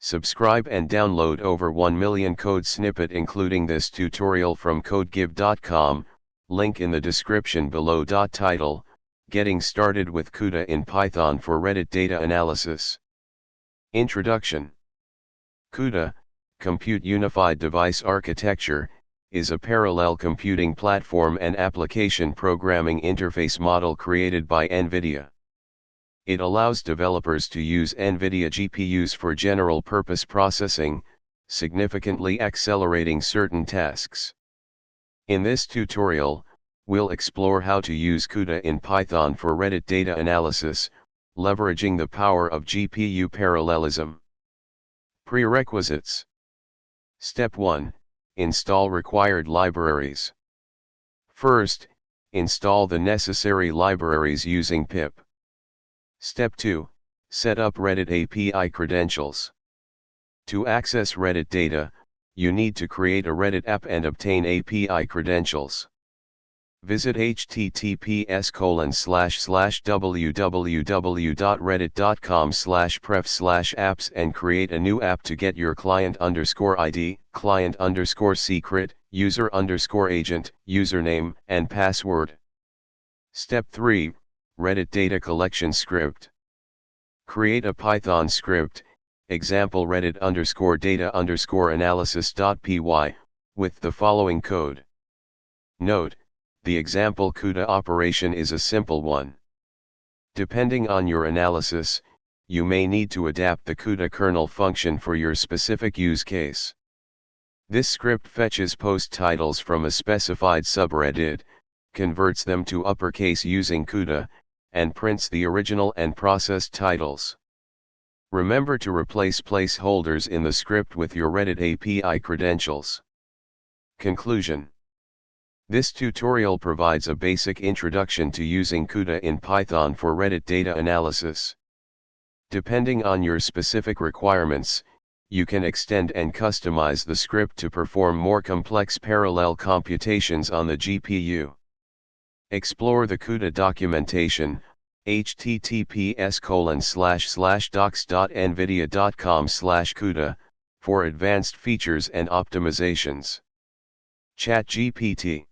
Subscribe and download over 1 million code snippet including this tutorial from codegib.com, link in the description below. Title: Getting Started with CUDA in Python for Reddit Data Analysis. Introduction. CUDA, Compute Unified Device Architecture, is a parallel computing platform and application programming interface model created by NVIDIA. It allows developers to use NVIDIA GPUs for general-purpose processing, significantly accelerating certain tasks. In this tutorial, we'll explore how to use CUDA in Python for Reddit data analysis, leveraging the power of GPU parallelism. Prerequisites. Step 1. Install required libraries. First, install the necessary libraries using pip. Step 2. Set up Reddit API credentials. To access Reddit data, you need to create a Reddit app and obtain API credentials. Visit https://www.reddit.com/pref/apps and create a new app to get your client_ID, client_secret, user_agent, username, and password. Step 3. Reddit Data Collection Script. Create a Python script, example Reddit_data_analysis.py, with the following code. Note: the example CUDA operation is a simple one. Depending on your analysis, you may need to adapt the CUDA kernel function for your specific use case. This script fetches post titles from a specified subreddit, converts them to uppercase using CUDA, and prints the original and processed titles. Remember to replace placeholders in the script with your Reddit API credentials. Conclusion. This tutorial provides a basic introduction to using CUDA in Python for Reddit data analysis. Depending on your specific requirements, you can extend and customize the script to perform more complex parallel computations on the GPU. Explore the CUDA documentation, https://docs.nvidia.com/CUDA, for advanced features and optimizations. ChatGPT.